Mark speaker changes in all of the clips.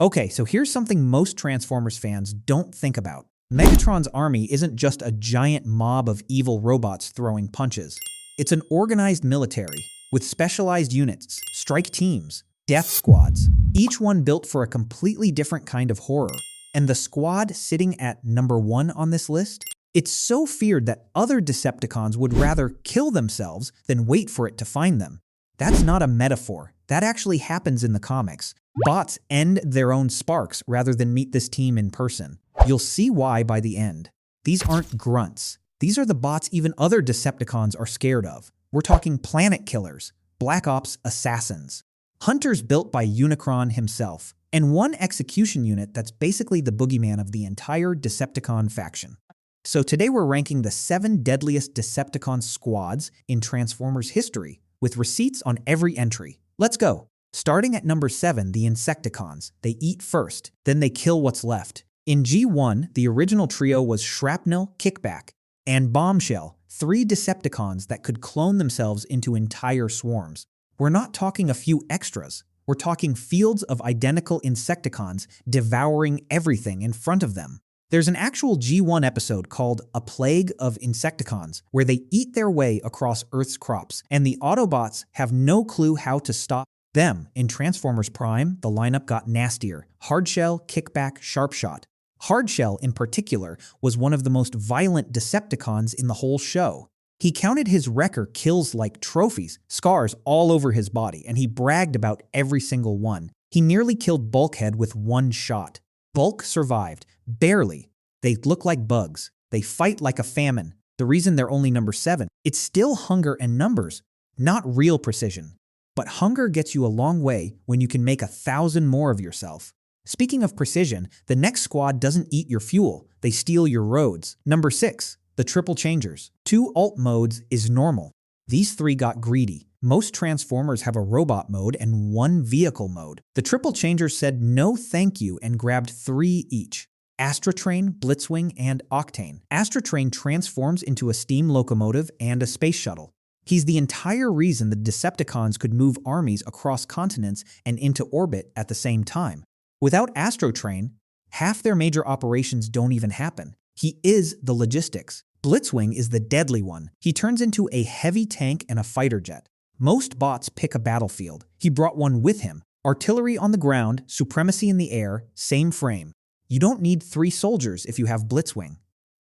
Speaker 1: Okay, so here's something most Transformers fans don't think about. Megatron's army isn't just a giant mob of evil robots throwing punches. It's an organized military with specialized units, strike teams, death squads, each one built for a completely different kind of horror. And the squad sitting at number 1 on this list? It's so feared that other Decepticons would rather kill themselves than wait for it to find them. That's not a metaphor. That actually happens in the comics. Bots end their own sparks rather than meet this team in person. You'll see why by the end. These aren't grunts. These are the bots even other Decepticons are scared of. We're talking planet killers, Black Ops assassins, hunters built by Unicron himself, and one execution unit that's basically the boogeyman of the entire Decepticon faction. So today we're ranking the 7 deadliest Decepticon squads in Transformers history, with receipts on every entry. Let's go. Starting at number 7, the Insecticons. They eat first, then they kill what's left. In G1, the original trio was Shrapnel, Kickback, and Bombshell, 3 Decepticons that could clone themselves into entire swarms. We're not talking a few extras. We're talking fields of identical Insecticons devouring everything in front of them. There's an actual G1 episode called A Plague of Insecticons, where they eat their way across Earth's crops, and the Autobots have no clue how to stop them. In Transformers Prime, the lineup got nastier. Hardshell, Kickback, Sharpshot. Hardshell, in particular, was one of the most violent Decepticons in the whole show. He counted his wrecker kills like trophies, scars all over his body, and he bragged about every single one. He nearly killed Bulkhead with 1 shot. Bulk survived. Barely. They look like bugs. They fight like a famine. The reason they're only number 7, it's still hunger and numbers, not real precision. But hunger gets you a long way when you can make 1,000 more of yourself. Speaking of precision, the next squad doesn't eat your fuel. They steal your roads. Number 6, the Triple Changers. 2 alt modes is normal. These 3 got greedy. Most Transformers have a robot mode and 1 vehicle mode. The Triple Changers said no thank you and grabbed 3 each. Astrotrain, Blitzwing, and Octane. Astrotrain transforms into a steam locomotive and a space shuttle. He's the entire reason the Decepticons could move armies across continents and into orbit at the same time. Without Astrotrain, half their major operations don't even happen. He is the logistics. Blitzwing is the deadly one. He turns into a heavy tank and a fighter jet. Most bots pick a battlefield. He brought one with him. Artillery on the ground, supremacy in the air, same frame. You don't need 3 soldiers if you have Blitzwing.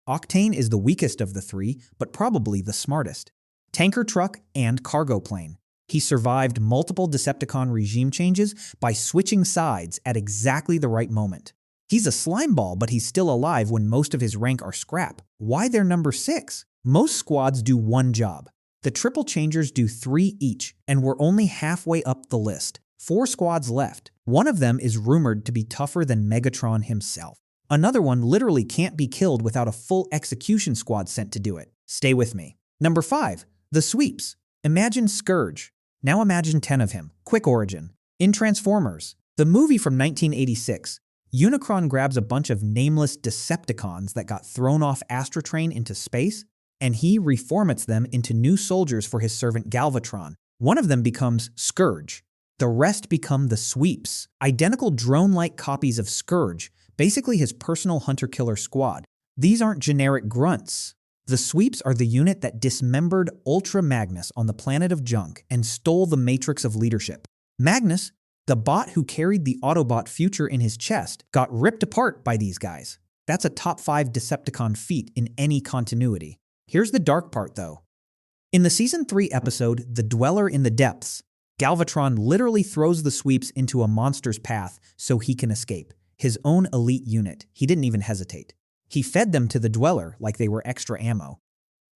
Speaker 1: Octane is the weakest of the 3, but probably the smartest. Tanker truck and cargo plane. He survived multiple Decepticon regime changes by switching sides at exactly the right moment. He's a slimeball, but he's still alive when most of his rank are scrap. Why they're number 6? Most squads do 1 job. The Triple Changers do 3 each, and we're only halfway up the list. 4 squads left. One of them is rumored to be tougher than Megatron himself. Another one literally can't be killed without a full execution squad sent to do it. Stay with me. Number 5, the Sweeps. Imagine Scourge. Now imagine 10 of him. Quick origin. In Transformers, the movie from 1986, Unicron grabs a bunch of nameless Decepticons that got thrown off Astrotrain into space, and he reformats them into new soldiers for his servant Galvatron. One of them becomes Scourge. The rest become the Sweeps, identical drone-like copies of Scourge, basically his personal hunter-killer squad. These aren't generic grunts. The Sweeps are the unit that dismembered Ultra Magnus on the planet of Junk and stole the Matrix of Leadership. Magnus, the bot who carried the Autobot future in his chest, got ripped apart by these guys. That's a top 5 Decepticon feat in any continuity. Here's the dark part, though. In the Season 3 episode, The Dweller in the Depths, Galvatron literally throws the Sweeps into a monster's path so he can escape. His own elite unit. He didn't even hesitate. He fed them to the Dweller like they were extra ammo.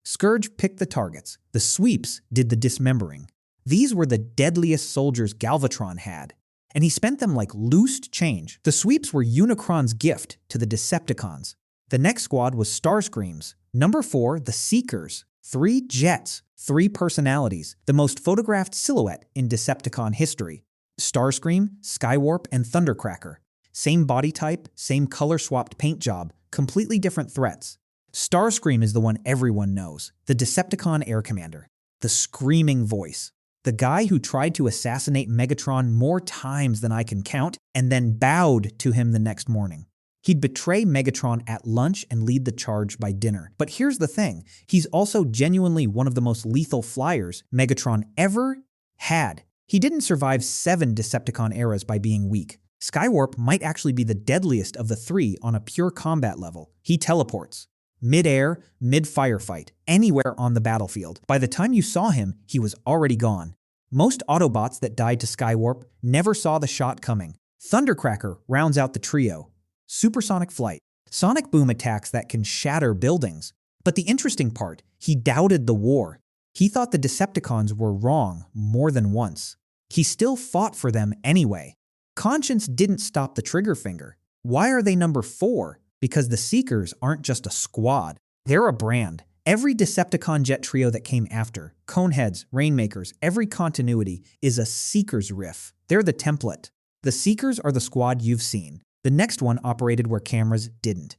Speaker 1: Scourge picked the targets. The Sweeps did the dismembering. These were the deadliest soldiers Galvatron had, and he spent them like loose change. The Sweeps were Unicron's gift to the Decepticons. The next squad was Starscreams. Number 4, the Seekers. 3 jets, 3 personalities, the most photographed silhouette in Decepticon history. Starscream, Skywarp, and Thundercracker. Same body type, same color-swapped paint job, completely different threats. Starscream is the one everyone knows, the Decepticon Air Commander. The screaming voice. The guy who tried to assassinate Megatron more times than I can count and then bowed to him the next morning. He'd betray Megatron at lunch and lead the charge by dinner. But here's the thing, he's also genuinely one of the most lethal flyers Megatron ever had. He didn't survive 7 Decepticon eras by being weak. Skywarp might actually be the deadliest of the 3 on a pure combat level. He teleports. Mid-air, mid-firefight, anywhere on the battlefield. By the time you saw him, he was already gone. Most Autobots that died to Skywarp never saw the shot coming. Thundercracker rounds out the trio. Supersonic flight. Sonic boom attacks that can shatter buildings. But the interesting part, he doubted the war. He thought the Decepticons were wrong more than once. He still fought for them anyway. Conscience didn't stop the trigger finger. Why are they number 4? Because the Seekers aren't just a squad. They're a brand. Every Decepticon jet trio that came after, Coneheads, Rainmakers, every continuity is a Seekers riff. They're the template. The Seekers are the squad you've seen. The next one operated where cameras didn't.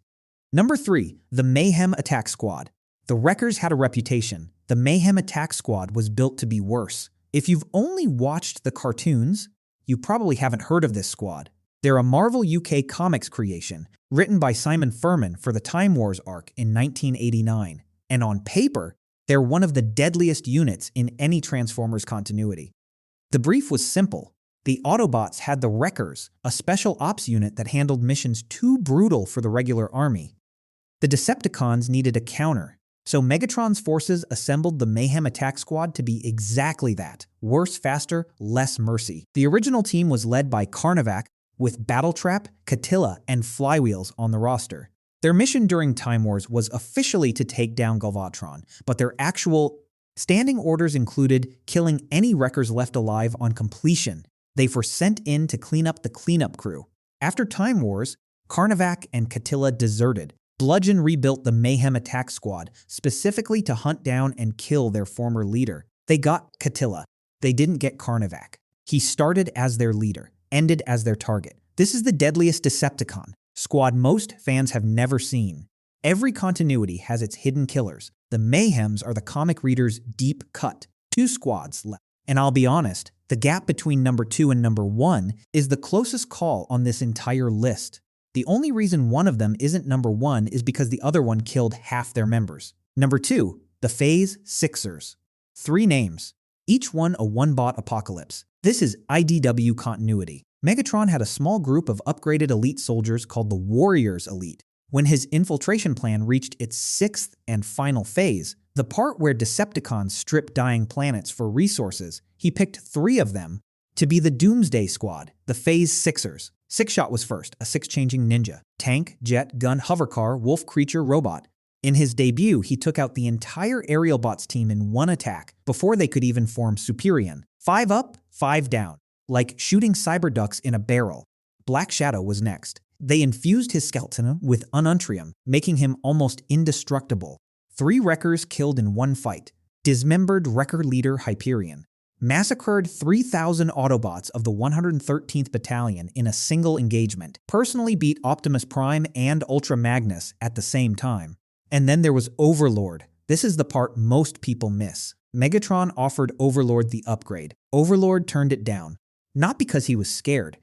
Speaker 1: Number 3, the Mayhem Attack Squad. The Wreckers had a reputation. The Mayhem Attack Squad was built to be worse. If you've only watched the cartoons, you probably haven't heard of this squad. They're a Marvel UK Comics creation, written by Simon Furman for the Time Wars arc in 1989. And on paper, they're one of the deadliest units in any Transformers continuity. The brief was simple. The Autobots had the Wreckers, a special ops unit that handled missions too brutal for the regular army. The Decepticons needed a counter, so Megatron's forces assembled the Mayhem Attack Squad to be exactly that. Worse, faster, less mercy. The original team was led by Carnivac, with Battletrap, Catilla, and Flywheels on the roster. Their mission during Time Wars was officially to take down Galvatron, but their actual standing orders included killing any Wreckers left alive on completion. They were sent in to clean up the cleanup crew. After Time Wars, Carnivac and Catilla deserted. Bludgeon rebuilt the Mayhem Attack Squad, specifically to hunt down and kill their former leader. They got Catilla. They didn't get Carnivac. He started as their leader, ended as their target. This is the deadliest Decepticon, squad most fans have never seen. Every continuity has its hidden killers. The Mayhems are the comic reader's deep cut. 2 squads left. And I'll be honest, the gap between number 2 and number 1 is the closest call on this entire list. The only reason one of them isn't number 1 is because the other one killed half their members. Number 2, the Phase Sixers. 3 names, each one a one-bot apocalypse. This is IDW continuity. Megatron had a small group of upgraded elite soldiers called the Warriors Elite. When his infiltration plan reached its 6th and final phase, the part where Decepticons strip dying planets for resources, he picked 3 of them to be the Doomsday Squad, the Phase Sixers. Sixshot was first, a 6-changing ninja. Tank, jet, gun, hovercar, wolf creature, robot. In his debut, he took out the entire Aerial Bots team in one attack before they could even form Superion. 5 up, 5 down. Like shooting cyberducks in a barrel. Black Shadow was next. They infused his skeleton with ununtrium, making him almost indestructible. 3 Wreckers killed in one fight. Dismembered Wrecker leader Hyperion. Massacred 3,000 Autobots of the 113th Battalion in a single engagement. Personally beat Optimus Prime and Ultra Magnus at the same time. And then there was Overlord. This is the part most people miss. Megatron offered Overlord the upgrade. Overlord turned it down. Not because he was scared.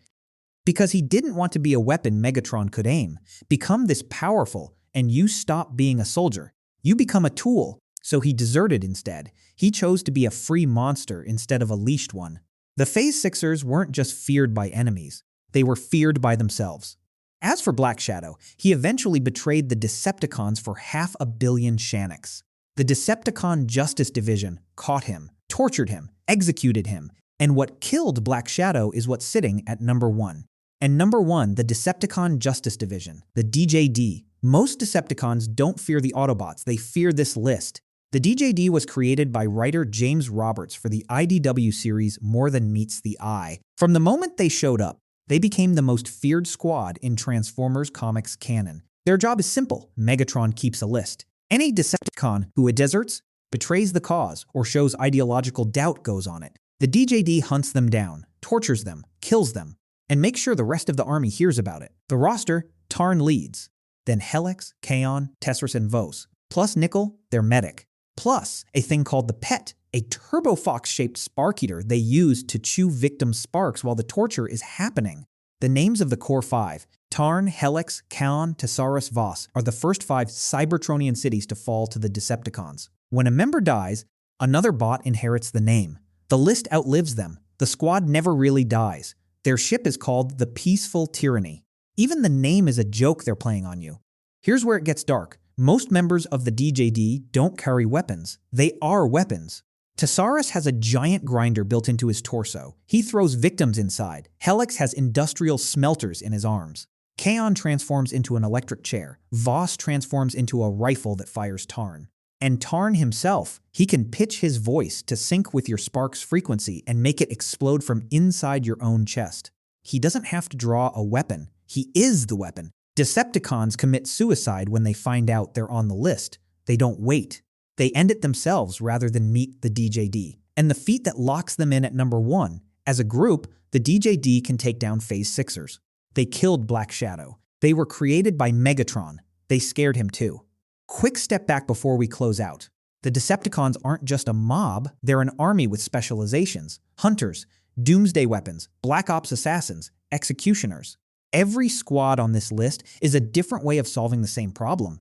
Speaker 1: Because he didn't want to be a weapon Megatron could aim. Become this powerful, and you stop being a soldier. You become a tool. So he deserted instead. He chose to be a free monster instead of a leashed one. The Phase Sixers weren't just feared by enemies. They were feared by themselves. As for Black Shadow, he eventually betrayed the Decepticons for 500 million Shannocks. The Decepticon Justice Division caught him, tortured him, executed him, and what killed Black Shadow is what's sitting at number 1. And number 1, the Decepticon Justice Division, the DJD. Most Decepticons don't fear the Autobots, they fear this list. The DJD was created by writer James Roberts for the IDW series More Than Meets the Eye. From the moment they showed up, they became the most feared squad in Transformers comics canon. Their job is simple. Megatron keeps a list. Any Decepticon who deserts, betrays the cause, or shows ideological doubt goes on it. The DJD hunts them down, tortures them, kills them, and makes sure the rest of the army hears about it. The roster, Tarn leads. Then Helix, Kaon, Tesseract, and Vos. Plus Nickel, their medic. Plus a thing called the Pet, a turbofox-shaped spark eater they use to chew victim sparks while the torture is happening. The names of the core 5, Tarn, Helix, Kaon, Tessaurus, Voss, are the first 5 Cybertronian cities to fall to the Decepticons. When a member dies, another bot inherits the name. The list outlives them. The squad never really dies. Their ship is called the Peaceful Tyranny. Even the name is a joke they're playing on you. Here's where it gets dark. Most members of the DJD don't carry weapons. They are weapons. Tessaurus has a giant grinder built into his torso. He throws victims inside. Helix has industrial smelters in his arms. Kaon transforms into an electric chair. Voss transforms into a rifle that fires Tarn. And Tarn himself, he can pitch his voice to sync with your spark's frequency and make it explode from inside your own chest. He doesn't have to draw a weapon. He is the weapon. Decepticons commit suicide when they find out they're on the list. They don't wait. They end it themselves rather than meet the DJD. And the feat that locks them in at number 1. As a group, the DJD can take down Phase 6ers. They killed Black Shadow. They were created by Megatron. They scared him too. Quick step back before we close out. The Decepticons aren't just a mob, they're an army with specializations. Hunters, doomsday weapons, Black Ops assassins, executioners. Every squad on this list is a different way of solving the same problem.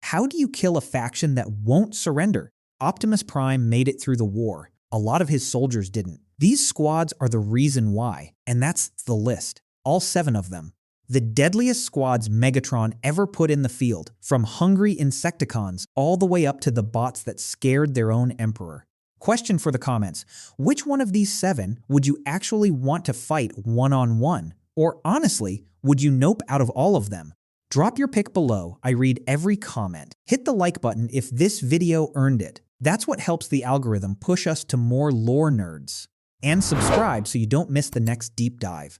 Speaker 1: How do you kill a faction that won't surrender? Optimus Prime made it through the war. A lot of his soldiers didn't. These squads are the reason why, and that's the list. All 7 of them. The deadliest squads Megatron ever put in the field, from hungry Insecticons all the way up to the bots that scared their own emperor. Question for the comments: which one of these 7 would you actually want to fight one-on-one? Or honestly, would you nope out of all of them? Drop your pick below. I read every comment. Hit the like button if this video earned it. That's what helps the algorithm push us to more lore nerds. And subscribe so you don't miss the next deep dive.